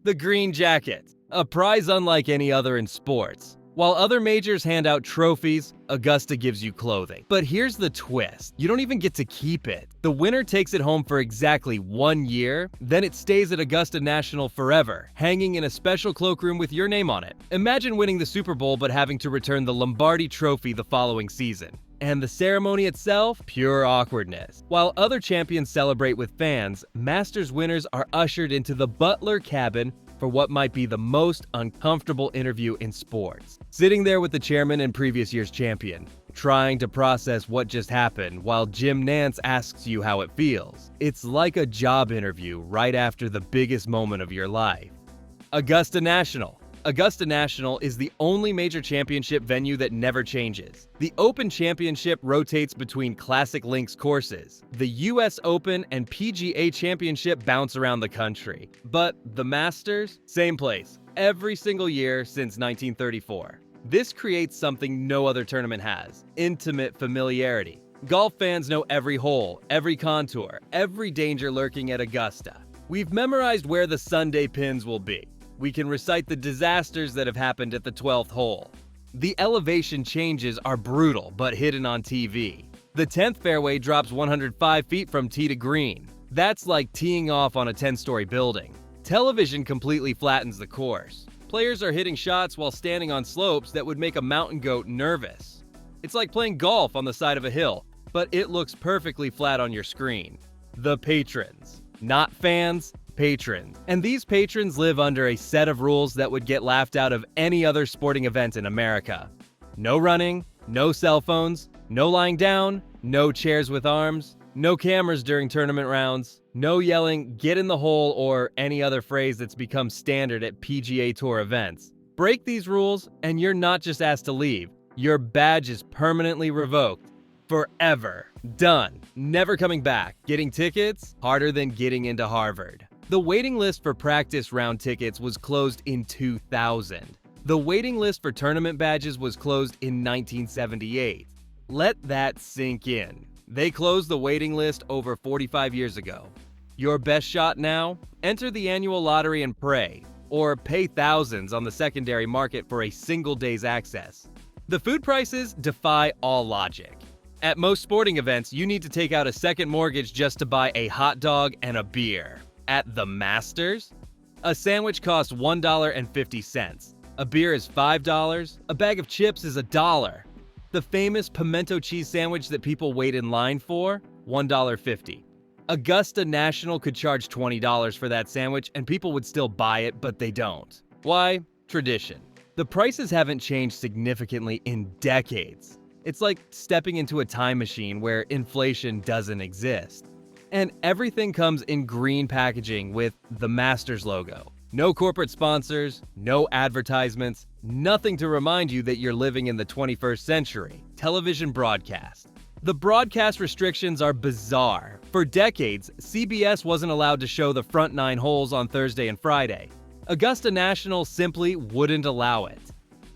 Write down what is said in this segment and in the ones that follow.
The green jacket, a prize unlike any other in sports. While other majors hand out trophies, Augusta gives you clothing. But here's the twist. You don't even get to keep it. The winner takes it home for exactly 1 year, then it stays at Augusta National forever, hanging in a special cloakroom with your name on it. Imagine winning the Super Bowl but having to return the Lombardi Trophy the following season. And the ceremony itself? Pure awkwardness. While other champions celebrate with fans, Masters winners are ushered into the butler cabin for what might be the most uncomfortable interview in sports. Sitting there with the chairman and previous year's champion, trying to process what just happened while Jim Nantz asks you how it feels. It's like a job interview right after the biggest moment of your life. Augusta National. Augusta National is the only major championship venue that never changes. The Open Championship rotates between classic links courses. The US Open and PGA Championship bounce around the country. But the Masters? Same place, every single year since 1934. This creates something no other tournament has: intimate familiarity. Golf fans know every hole, every contour, every danger lurking at Augusta. We've memorized where the Sunday pins will be. We can recite the disasters that have happened at the 12th hole. The elevation changes are brutal but hidden on TV. The 10th fairway drops 105 feet from tee to green. That's like teeing off on a 10-story building. Television completely flattens the course. Players are hitting shots while standing on slopes that would make a mountain goat nervous. It's like playing golf on the side of a hill, but it looks perfectly flat on your screen. The patrons. Not fans, patrons. And these patrons live under a set of rules that would get laughed out of any other sporting event in America. No running, no cell phones, no lying down, no chairs with arms, no cameras during tournament rounds, no yelling, "get in the hole," or any other phrase that's become standard at PGA Tour events. Break these rules, and you're not just asked to leave. Your badge is permanently revoked. Forever. Done. Never coming back. Getting tickets? Harder than getting into Harvard. The waiting list for practice round tickets was closed in 2000. The waiting list for tournament badges was closed in 1978. Let that sink in. They closed the waiting list over 45 years ago. Your best shot now? Enter the annual lottery and pray, or pay thousands on the secondary market for a single day's access. The food prices defy all logic. At most sporting events, you need to take out a second mortgage just to buy a hot dog and a beer. At the Masters, a sandwich costs $1.50. A beer is $5. A bag of chips is $1. The famous pimento cheese sandwich that people wait in line for, $1.50. Augusta National could charge $20 for that sandwich and people would still buy it, but they don't. Why? Tradition. The prices haven't changed significantly in decades. It's like stepping into a time machine where inflation doesn't exist. And everything comes in green packaging with the Masters logo. No corporate sponsors, no advertisements, nothing to remind you that you're living in the 21st century. Television broadcast. The broadcast restrictions are bizarre. For decades, CBS wasn't allowed to show the front 9 holes on Thursday and Friday. Augusta National simply wouldn't allow it.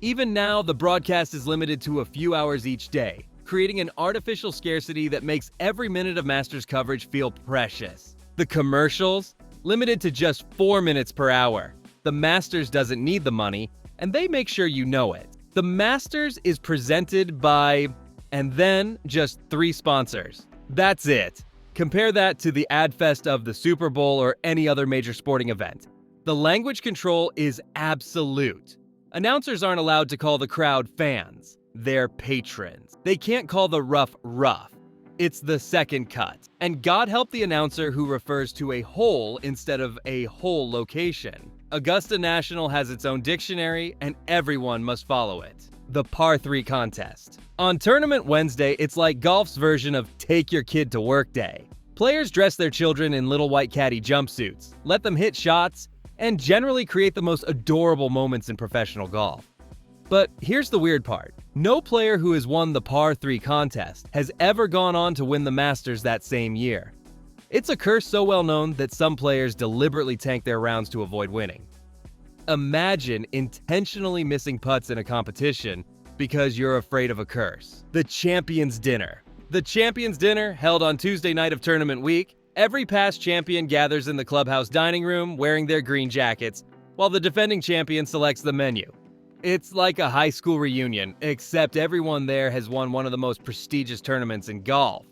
Even now, the broadcast is limited to a few hours each day, creating an artificial scarcity that makes every minute of Masters coverage feel precious. The commercials? Limited to just 4 minutes per hour. The Masters doesn't need the money, and they make sure you know it. The Masters is presented by, and then just 3 sponsors. That's it. Compare that to the ad fest of the Super Bowl or any other major sporting event. The language control is absolute. Announcers aren't allowed to call the crowd fans. They're patrons. They can't call the rough rough. It's the second cut. And God help the announcer who refers to a hole instead of a whole location. Augusta National has its own dictionary, and everyone must follow it. The Par 3 contest. On Tournament Wednesday, it's like golf's version of Take Your Kid to Work Day. Players dress their children in little white caddy jumpsuits, let them hit shots, and generally create the most adorable moments in professional golf. But here's the weird part. No player who has won the Par 3 contest has ever gone on to win the Masters that same year. It's a curse so well known that some players deliberately tank their rounds to avoid winning. Imagine intentionally missing putts in a competition because you're afraid of a curse. The Champions Dinner. The Champions Dinner, held on Tuesday night of tournament week, every past champion gathers in the clubhouse dining room wearing their green jackets, while the defending champion selects the menu. It's like a high school reunion, except everyone there has won one of the most prestigious tournaments in golf.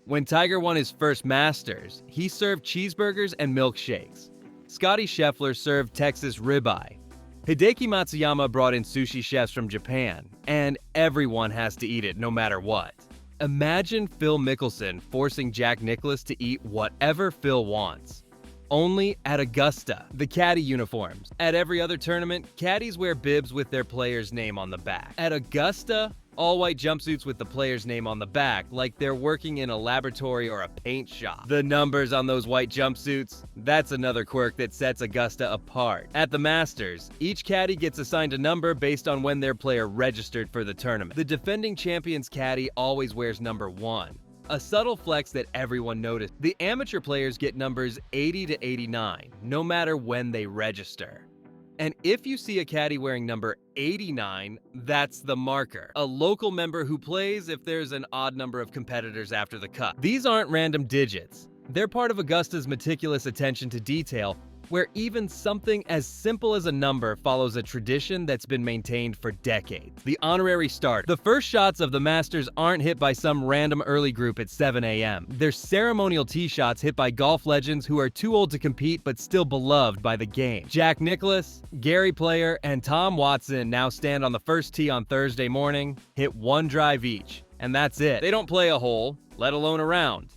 When Tiger won his first Masters, he served cheeseburgers and milkshakes. Scotty Scheffler served Texas ribeye. Hideki Matsuyama brought in sushi chefs from Japan, and everyone has to eat it no matter what. Imagine Phil Mickelson forcing Jack Nicklaus to eat whatever Phil wants. Only at Augusta. The caddy uniforms. At every other tournament, caddies wear bibs with their player's name on the back. At Augusta, all-white jumpsuits with the player's name on the back, like they're working in a laboratory or a paint shop. The numbers on those white jumpsuits, that's another quirk that sets Augusta apart. At the Masters, each caddy gets assigned a number based on when their player registered for the tournament. The defending champion's caddy always wears number 1. A subtle flex that everyone noticed. The amateur players get numbers 80 to 89, no matter when they register. And if you see a caddy wearing number 89, that's the marker, a local member who plays if there's an odd number of competitors after the cut. These aren't random digits. They're part of Augusta's meticulous attention to detail, where even something as simple as a number follows a tradition that's been maintained for decades. The honorary starter. The first shots of the Masters aren't hit by some random early group at 7 a.m. They're ceremonial tee shots hit by golf legends who are too old to compete but still beloved by the game. Jack Nicklaus, Gary Player, and Tom Watson now stand on the first tee on Thursday morning, hit one drive each, and that's it. They don't play a hole, let alone a round.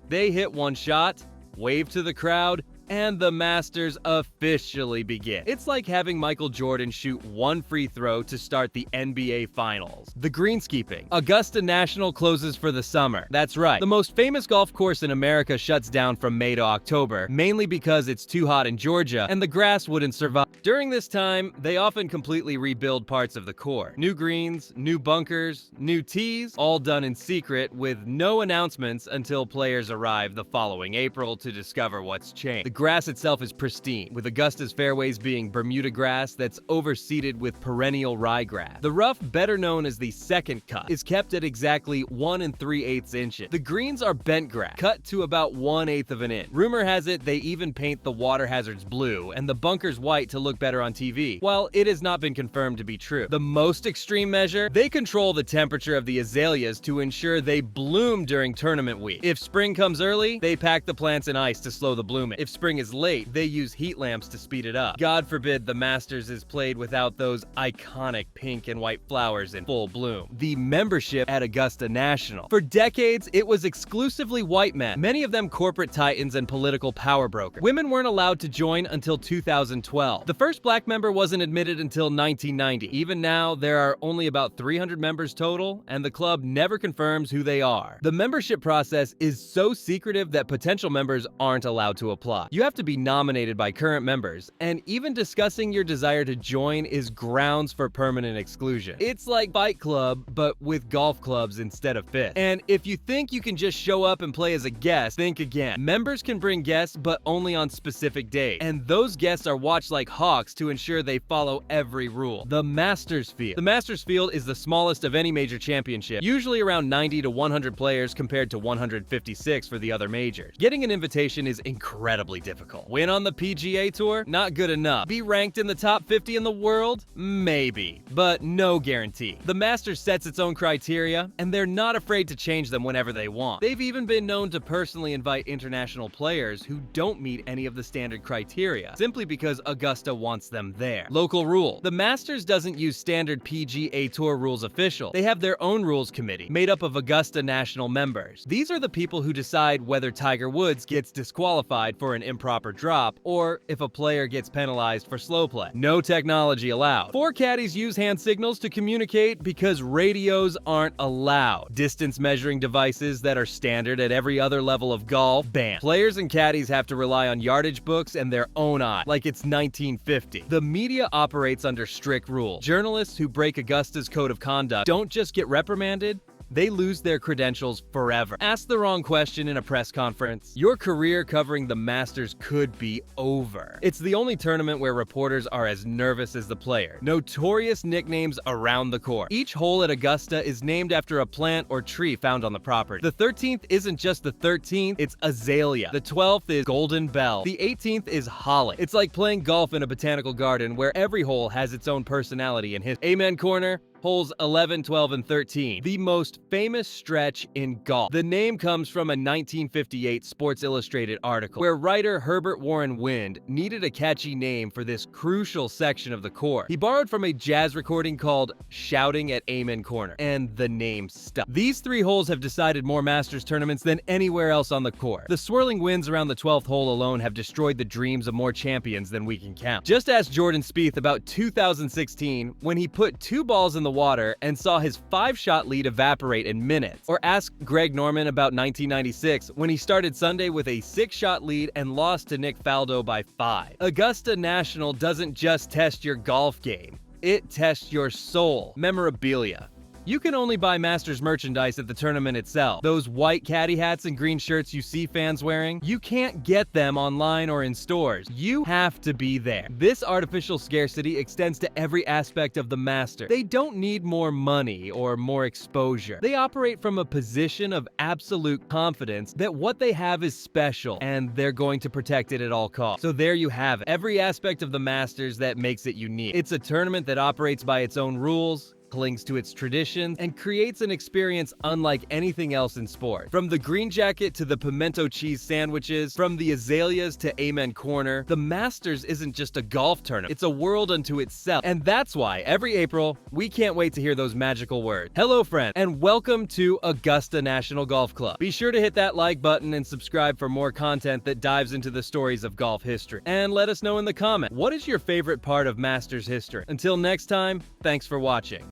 They hit one shot, wave to the crowd, and the Masters officially begin. It's like having Michael Jordan shoot one free throw to start the NBA Finals. The greenskeeping. Augusta National closes for the summer. That's right. The most famous golf course in America shuts down from May to October, mainly because it's too hot in Georgia and the grass wouldn't survive. During this time, they often completely rebuild parts of the course. New greens, new bunkers, new tees, all done in secret with no announcements until players arrive the following April to discover what's changed. The grass itself is pristine, with Augusta's fairways being Bermuda grass that's overseeded with perennial ryegrass. The rough, better known as the second cut, is kept at exactly 1 3/8 inches. The greens are bent grass, cut to about 1/8 of an inch. Rumor has it they even paint the water hazards blue and the bunkers white to look better on TV, while it has not been confirmed to be true. The most extreme measure, they control the temperature of the azaleas to ensure they bloom during tournament week. If spring comes early, they pack the plants in ice to slow the blooming. If spring is late, they use heat lamps to speed it up. God forbid the Masters is played without those iconic pink and white flowers in full bloom. The membership at Augusta National. For decades, it was exclusively white men, many of them corporate titans and political power brokers. Women weren't allowed to join until 2012. The first black member wasn't admitted until 1990. Even now, there are only about 300 members total, and the club never confirms who they are. The membership process is so secretive that potential members aren't allowed to apply. You have to be nominated by current members, and even discussing your desire to join is grounds for permanent exclusion. It's like Fight Club, but with golf clubs instead of fists. And if you think you can just show up and play as a guest, think again. Members can bring guests, but only on specific days, and those guests are watched like hawks to ensure they follow every rule. The Masters Field. The Masters Field is the smallest of any major championship, usually around 90 to 100 players compared to 156 for the other majors. Getting an invitation is incredibly difficult. Win on the PGA Tour? Not good enough. Be ranked in the top 50 in the world? Maybe, but no guarantee. The Masters sets its own criteria, and they're not afraid to change them whenever they want. They've even been known to personally invite international players who don't meet any of the standard criteria, simply because Augusta wants them there. Local rule. The Masters doesn't use standard PGA Tour rules official. They have their own rules committee, made up of Augusta National members. These are the people who decide whether Tiger Woods gets disqualified for an improper drop, or if a player gets penalized for slow play. No technology allowed. 4 caddies use hand signals to communicate because radios aren't allowed. Distance measuring devices that are standard at every other level of golf, banned. Players and caddies have to rely on yardage books and their own eye, like it's 1950. The media operates under strict rules. Journalists who break Augusta's code of conduct don't just get reprimanded, they lose their credentials forever. Ask the wrong question in a press conference, your career covering the Masters could be over. It's the only tournament where reporters are as nervous as the player. Notorious nicknames around the course. Each hole at Augusta is named after a plant or tree found on the property. The 13th isn't just the 13th, it's azalea. The 12th is golden bell. The 18th is holly. It's like playing golf in a botanical garden where every hole has its own personality and history. Amen Corner, holes 11, 12, and 13, the most famous stretch in golf. The name comes from a 1958 Sports Illustrated article where writer Herbert Warren Wind needed a catchy name for this crucial section of the course. He borrowed from a jazz recording called Shouting at Amen Corner, and the name stuck. These 3 holes have decided more Masters tournaments than anywhere else on the course. The swirling winds around the 12th hole alone have destroyed the dreams of more champions than we can count. Just ask Jordan Spieth about 2016 when he put 2 balls in the water and saw his 5-shot lead evaporate in minutes. Or ask Greg Norman about 1996 when he started Sunday with a 6-shot lead and lost to Nick Faldo by 5. Augusta National doesn't just test your golf game, it tests your soul. Memorabilia. You can only buy Masters merchandise at the tournament itself. Those white caddy hats and green shirts you see fans wearing, you can't get them online or in stores. You have to be there. This artificial scarcity extends to every aspect of the Masters. They don't need more money or more exposure. They operate from a position of absolute confidence that what they have is special and they're going to protect it at all costs. So there you have it. Every aspect of the Masters that makes it unique. It's a tournament that operates by its own rules, clings to its traditions, and creates an experience unlike anything else in sport. From the green jacket to the pimento cheese sandwiches, from the azaleas to Amen Corner, the Masters isn't just a golf tournament, it's a world unto itself. And that's why every April, we can't wait to hear those magical words. Hello friend, and welcome to Augusta National Golf Club. Be sure to hit that like button and subscribe for more content that dives into the stories of golf history. And let us know in the comments, what is your favorite part of Masters history? Until next time, thanks for watching.